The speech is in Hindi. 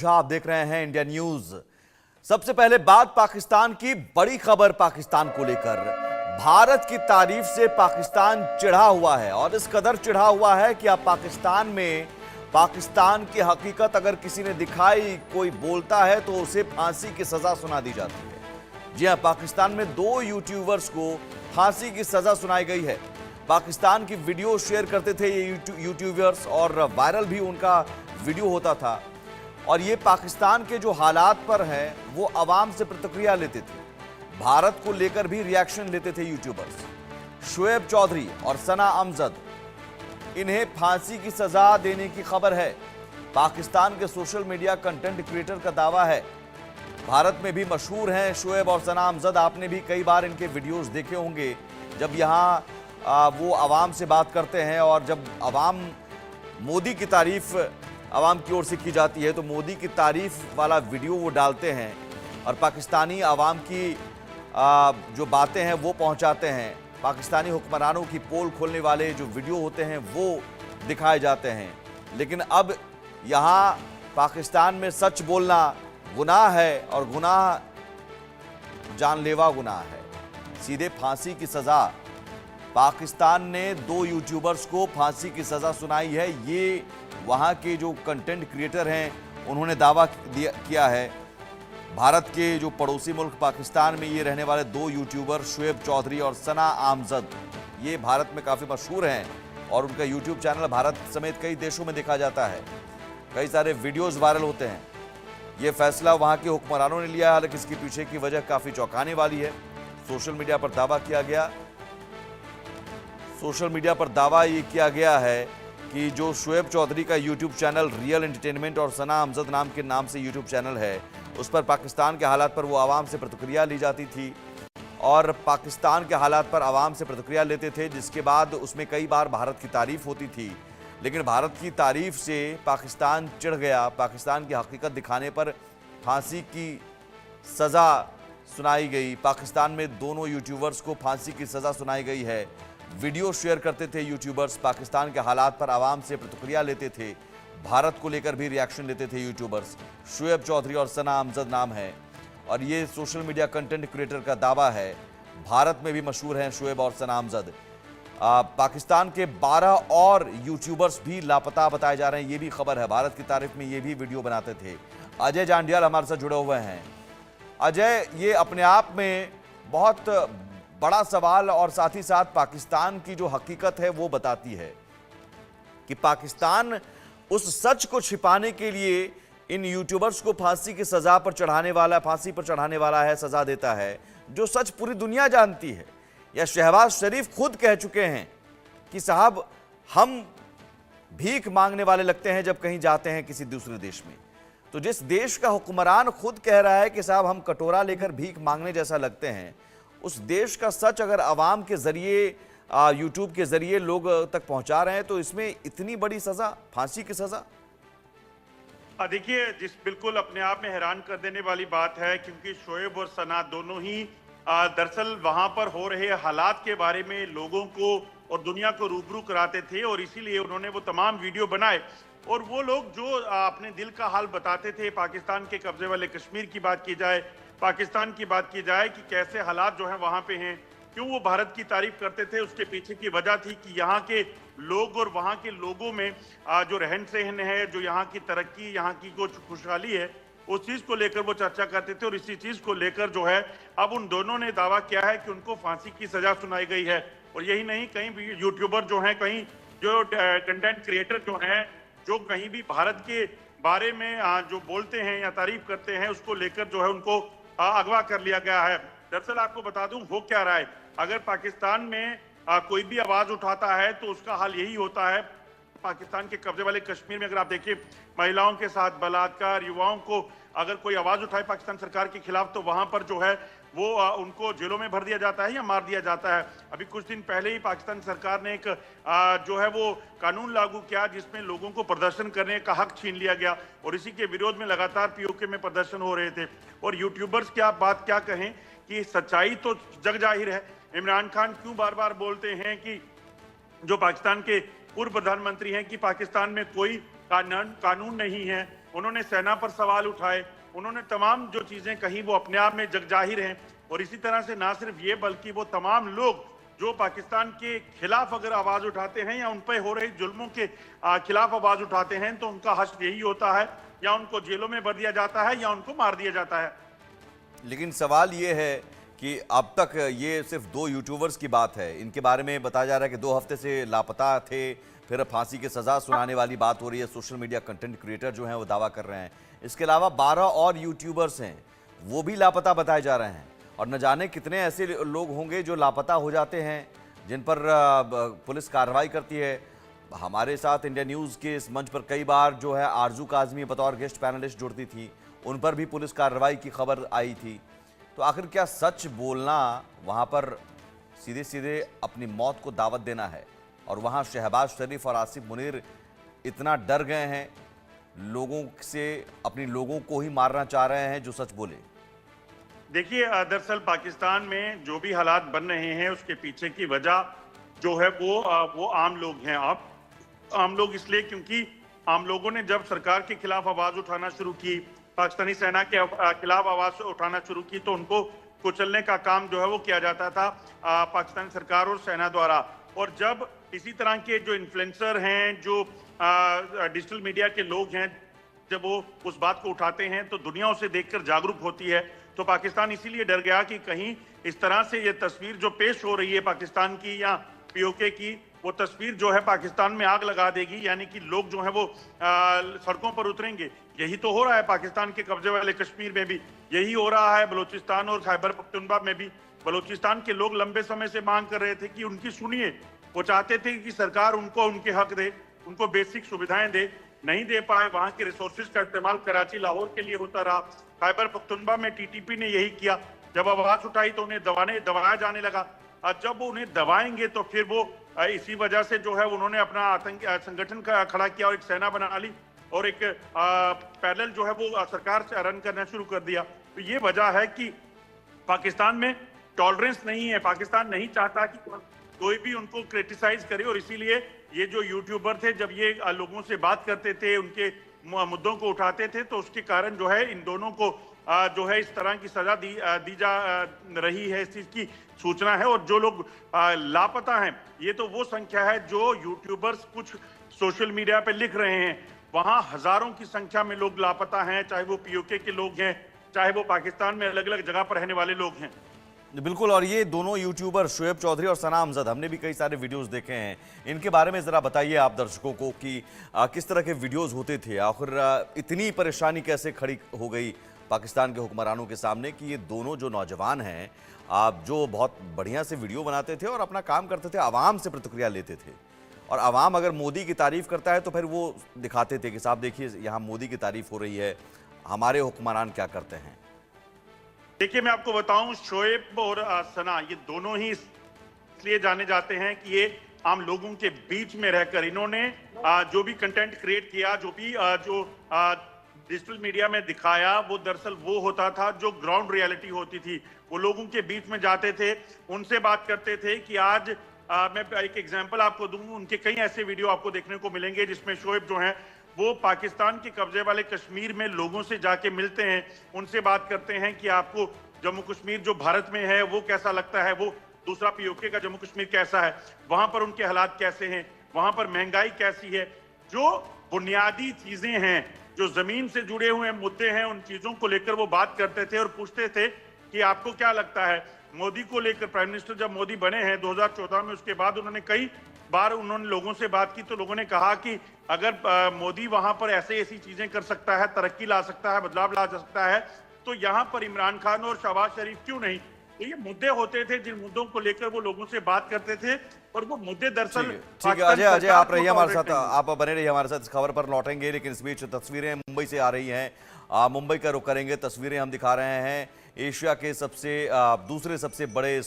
आप देख रहे हैं इंडिया न्यूज। सबसे पहले बात पाकिस्तान की। बड़ी खबर पाकिस्तान को लेकर। भारत की तारीफ से पाकिस्तान चिढ़ा हुआ है और इस कदर चिढ़ा हुआ है कि अब पाकिस्तान में पाकिस्तान की हकीकत अगर किसी ने दिखाई, कोई बोलता है तो उसे फांसी की सजा सुना दी जाती है। जी हां, पाकिस्तान में 2 यूट्यूबर्स को फांसी की सजा सुनाई गई है। पाकिस्तान की वीडियो शेयर करते थे ये यूट्यूबर्स और वायरल भी उनका वीडियो होता था और ये पाकिस्तान के जो हालात पर है वो आवाम से प्रतिक्रिया लेते थे, भारत को लेकर भी रिएक्शन लेते थे यूट्यूबर्स। शुएब चौधरी और सना अमजद, इन्हें फांसी की सजा देने की खबर है। पाकिस्तान के सोशल मीडिया कंटेंट क्रिएटर का दावा है। भारत में भी मशहूर हैं शुएब और सना अमजद। आपने भी कई बार इनके वीडियोस देखे होंगे जब यहाँ वो आवाम से बात करते हैं और जब आवाम मोदी की तारीफ आवाम की ओर से की जाती है तो मोदी की तारीफ वाला वीडियो वो डालते हैं और पाकिस्तानी आवाम की जो बातें हैं वो पहुंचाते हैं। पाकिस्तानी हुक्मरानों की पोल खोलने वाले जो वीडियो होते हैं वो दिखाए जाते हैं। लेकिन अब यहाँ पाकिस्तान में सच बोलना गुनाह है और गुनाह जानलेवा गुनाह है। सीधे फांसी की सजा। पाकिस्तान ने 2 यूट्यूबर्स को फांसी की सजा सुनाई है। ये वहाँ के जो कंटेंट क्रिएटर हैं उन्होंने दावा किया है। भारत के जो पड़ोसी मुल्क पाकिस्तान में ये रहने वाले 2 यूट्यूबर शुएब चौधरी और सना आमजद, ये भारत में काफ़ी मशहूर हैं और उनका यूट्यूब चैनल भारत समेत कई देशों में देखा जाता है। कई सारे वीडियोज़ वायरल होते हैं। ये फैसला वहाँ के हुक्मरानों ने लिया, हालांकि इसके पीछे की वजह काफ़ी चौंकाने वाली है। सोशल मीडिया पर दावा किया गया है कि जो शुएब चौधरी का यूट्यूब चैनल रियल एंटरटेनमेंट और सना अमजद नाम के नाम से यूट्यूब चैनल है, उस पर पाकिस्तान के हालात पर वो आवाम से प्रतिक्रिया ली जाती थी और पाकिस्तान के हालात पर आवाम से प्रतिक्रिया लेते थे, जिसके बाद उसमें कई बार भारत की तारीफ होती थी। लेकिन भारत की तारीफ से पाकिस्तान चिढ़ गया। पाकिस्तान की हकीकत दिखाने पर फांसी की सज़ा सुनाई गई। पाकिस्तान में दोनों यूट्यूबर्स को फांसी की सज़ा सुनाई गई है। वीडियो शेयर करते थे यूट्यूबर्स, पाकिस्तान के हालात पर आवाम से प्रतिक्रिया लेते थे, भारत को लेकर भी रिएक्शन लेते थे यूट्यूबर्स। शुएब चौधरी और सना अमजद नाम है और ये सोशल मीडिया कंटेंट क्रिएटर का दावा है। भारत में भी मशहूर हैं शुएब और सना अमजद। पाकिस्तान के 12 और यूट्यूबर्स भी लापता बताए जा रहे हैं, ये भी खबर है। भारत की तारीफ में ये भी वीडियो बनाते थे। अजय जांडियाल हमारे साथ जुड़े हुए हैं। अजय, ये अपने आप में बहुत बड़ा सवाल और साथ ही साथ पाकिस्तान की जो हकीकत है वो बताती है कि पाकिस्तान उस सच को छिपाने के लिए इन यूट्यूबर्स को फांसी पर चढ़ाने वाला है, सजा देता है, जो सच पूरी दुनिया जानती है। या शहबाज शरीफ खुद कह चुके हैं कि साहब हम भीख मांगने वाले लगते हैं जब कहीं जाते हैं किसी दूसरे देश में। तो जिस देश का हुक्मरान खुद कह रहा है कि साहब हम कटोरा लेकर भीख मांगने जैसा लगते हैं, उस देश का सच अगर आवाम के जरिए यूट्यूब के जरिए लोग तक पहुंचा रहे हैं तो इसमें इतनी बड़ी सजा, फांसी की सजा। देखिए, बिल्कुल अपने आप में हैरान कर देने वाली बात है, क्योंकि शोएब और सना दोनों ही दरअसल वहां पर हो रहे हालात के बारे में लोगों को और दुनिया को रूबरू कराते थे और इसीलिए उन्होंने वो तमाम वीडियो बनाए। और वो लोग जो अपने दिल का हाल बताते थे, पाकिस्तान के कब्जे वाले कश्मीर की बात की जाए, पाकिस्तान की बात की जाए कि कैसे हालात जो हैं वहाँ पे हैं, क्यों वो भारत की तारीफ करते थे, उसके पीछे की वजह थी कि यहाँ के लोग और वहाँ के लोगों में जो रहन सहन है, जो यहाँ की तरक्की, यहाँ की जो खुशहाली है, उस चीज़ को लेकर वो चर्चा करते थे। और इसी चीज़ को लेकर जो है अब उन दोनों ने दावा किया है कि उनको फांसी की सजा सुनाई गई है। और यही नहीं, कहीं भी यूट्यूबर जो हैं, कहीं जो कंटेंट क्रिएटर जो हैं, जो कहीं भी भारत के बारे में जो बोलते हैं या तारीफ करते हैं, उसको लेकर जो है उनको अगवा कर लिया गया है। दरअसल आपको बता दूं हो क्या रहा है, अगर पाकिस्तान में कोई भी आवाज उठाता है तो उसका हाल यही होता है। पाकिस्तान के कब्जे वाले कश्मीर में अगर आप देखिए, महिलाओं के साथ बलात्कार, युवाओं को अगर कोई आवाज उठाए पाकिस्तान सरकार के खिलाफ तो वहां पर जो है वो उनको जेलों में भर दिया जाता है या मार दिया जाता है। अभी कुछ दिन पहले ही पाकिस्तान सरकार ने एक जो है वो कानून लागू किया जिसमें लोगों को प्रदर्शन करने का हक छीन लिया गया और इसी के विरोध में लगातार पीओके में प्रदर्शन हो रहे थे। और यूट्यूबर्स की आप बात क्या कहें कि सच्चाई तो जग जाहिर है। इमरान खान क्यों बार बार बोलते हैं कि जो पाकिस्तान के पूर्व प्रधानमंत्री हैं कि पाकिस्तान में कोई कानून नहीं है उन्होंने सेना पर सवाल उठाए, उन्होंने तमाम जो चीजें कही वो अपने आप में जगजाहिर हैं। और इसी तरह से ना सिर्फ ये बल्कि वो तमाम लोग जो पाकिस्तान के खिलाफ अगर आवाज उठाते हैं या उन पर हो रहे जुल्मों के खिलाफ आवाज उठाते हैं तो उनका हश्र यही होता है, या उनको जेलों में भर दिया जाता है या उनको मार दिया जाता है। लेकिन सवाल ये है कि अब तक ये सिर्फ 2 यूट्यूबर्स की बात है, इनके बारे में बताया जा रहा है कि 2 हफ्ते से लापता थे, फिर फांसी की सजा सुनाने वाली बात हो रही है। सोशल मीडिया कंटेंट क्रिएटर जो हैं वो दावा कर रहे हैं। इसके अलावा 12 और यूट्यूबर्स हैं, वो भी लापता बताए जा रहे हैं। और न जाने कितने ऐसे लोग होंगे जो लापता हो जाते हैं, जिन पर पुलिस कार्रवाई करती है। हमारे साथ इंडिया न्यूज़ के इस मंच पर कई बार जो है आरजू काजमी बतौर गेस्ट पैनलिस्ट जुड़ती थी, उन पर भी पुलिस कार्रवाई की खबर आई थी। तो आखिर क्या सच बोलना वहाँ पर सीधे सीधे अपनी मौत को दावत देना है? और वहाँ शहबाज शरीफ और आसिफ मुनीर इतना डर गए हैं लोगों से, अपनी लोगों को ही मारना चाह रहे हैं जो सच बोले। देखिए, दरअसल पाकिस्तान में जो भी हालात बन रहे हैं उसके पीछे की वजह जो है वो आम लोग हैं। आप आम लोग इसलिए क्योंकि आम लोगों ने जब सरकार के खिलाफ आवाज उठाना शुरू की, पाकिस्तानी सेना के खिलाफ आवाज उठाना शुरू की, तो उनको कुचलने का काम जो है वो किया जाता था पाकिस्तानी सरकार और सेना द्वारा। और जब इसी तरह के जो इन्फ्लुएंसर हैं, जो डिजिटल मीडिया के लोग हैं, जब वो उस बात को उठाते हैं तो दुनिया उसे देखकर जागरूक होती है। तो पाकिस्तान इसीलिए डर गया कि कहीं इस तरह से ये तस्वीर जो पेश हो रही है पाकिस्तान की या पीओके की, वो तस्वीर जो है पाकिस्तान में आग लगा देगी, यानी कि लोग जो है वो सड़कों पर उतरेंगे। यही तो हो रहा है पाकिस्तान के कब्जे वाले कश्मीर में भी, यही हो रहा है बलूचिस्तान और खैबर पख्तूनख्वा में भी। बलूचिस्तान के लोग लंबे समय से मांग कर रहे थे कि उनकी सुनिए। वो चाहते थे कि सरकार उनको उनके हक दे, उनको बेसिक सुविधाएं दे, नहीं दे पाए। वहां के रिसोर्सेज का इस्तेमाल कराची लाहौर के लिए होता रहा। खैबर पख्तूनख्वा में टीटीपी ने यही किया, जब आवाज उठाई तो उन्हें दबाया जाने लगा। और जब वो उन्हें दबाएंगे तो फिर वो इसी वजह से जो है उन्होंने अपना आतंकी संगठन खड़ा किया और एक सेना बना ली और एक पैरेलल जो है वो सरकार से रन करना शुरू कर दिया। तो ये वजह है कि पाकिस्तान में टॉलरेंस नहीं है। पाकिस्तान नहीं चाहता कि कोई भी उनको क्रिटिसाइज करे, और इसीलिए ये जो यूट्यूबर थे जब ये लोगों से बात करते थे, उनके मुद्दों को उठाते थे, तो उसके कारण जो है इन दोनों को जो है इस तरह की सजा दी जा रही है, इस चीज की सूचना है। और जो लोग लापता हैं, ये तो वो संख्या है जो यूट्यूबर्स कुछ सोशल मीडिया पे लिख रहे हैं। वहां हजारों की संख्या में लोग लापता हैं, चाहे वो पीओके के लोग हैं, चाहे वो पाकिस्तान में अलग अलग जगह पर रहने वाले लोग हैं। बिल्कुल। और ये दोनों यूट्यूबर शोएब चौधरी और सना अमजद, हमने भी कई सारे वीडियोस देखे हैं, इनके बारे में ज़रा बताइए आप दर्शकों को कि किस तरह के वीडियोस होते थे, आखिर इतनी परेशानी कैसे खड़ी हो गई पाकिस्तान के हुक्मरानों के सामने कि ये दोनों जो नौजवान हैं, आप जो बहुत बढ़िया से वीडियो बनाते थे और अपना काम करते थे, आवाम से प्रतिक्रिया लेते थे, और आवाम अगर मोदी की तारीफ करता है तो फिर वो दिखाते थे कि साहब देखिए यहाँ मोदी की तारीफ हो रही है, हमारे हुक्मरान क्या करते हैं। देखिए, मैं आपको बताऊं, शोएब और सना ये दोनों ही इसलिए जाने जाते हैं कि ये आम लोगों के बीच में रहकर इन्होंने जो भी कंटेंट क्रिएट किया, जो भी जो डिजिटल मीडिया में दिखाया, वो दरअसल वो होता था जो ग्राउंड रियलिटी होती थी। वो लोगों के बीच में जाते थे, उनसे बात करते थे कि आज मैं एक एग्जांपल आपको दूं, उनके कई ऐसे वीडियो आपको देखने को मिलेंगे जिसमें शोएब जो हैं वो पाकिस्तान के कब्जे वाले कश्मीर में लोगों से जाके मिलते हैं, उनसे बात करते हैं कि आपको जम्मू कश्मीर जो भारत में है वो कैसा लगता है, वो दूसरा पीओके का जम्मू कश्मीर कैसा है, वहां पर उनके हालात कैसे हैं, वहां पर महंगाई कैसी है। जो बुनियादी चीजें हैं, जो जमीन से जुड़े हुए मुद्दे हैं, उन चीजों को लेकर वो बात करते थे और पूछते थे कि आपको क्या लगता है मोदी को लेकर। प्राइम मिनिस्टर जब मोदी बने हैं 2014 में, उसके बाद उन्होंने कई बार उन्होंने लोगों से बात की, तो लोगों ने कहा कि अगर मोदी वहां पर ऐसी चीजें कर सकता है, तरक्की ला सकता है, बदलाव ला सकता है, तो यहाँ पर इमरान खान और शहबाज शरीफ क्यों नहीं। तो ये मुद्दे होते थे जिन मुद्दों को लेकर वो लोगों से बात करते थे, और वो मुद्दे दरअसल ठीक है। अजय आप रहिए हमारे साथ, आप बने रहिए हमारे साथ, इस खबर पर लौटेंगे। लेकिन इस बीच तस्वीरें मुंबई से आ रही हैं, मुंबई का रुख करेंगे। तस्वीरें हम दिखा रहे हैं एशिया के दूसरे सबसे बड़े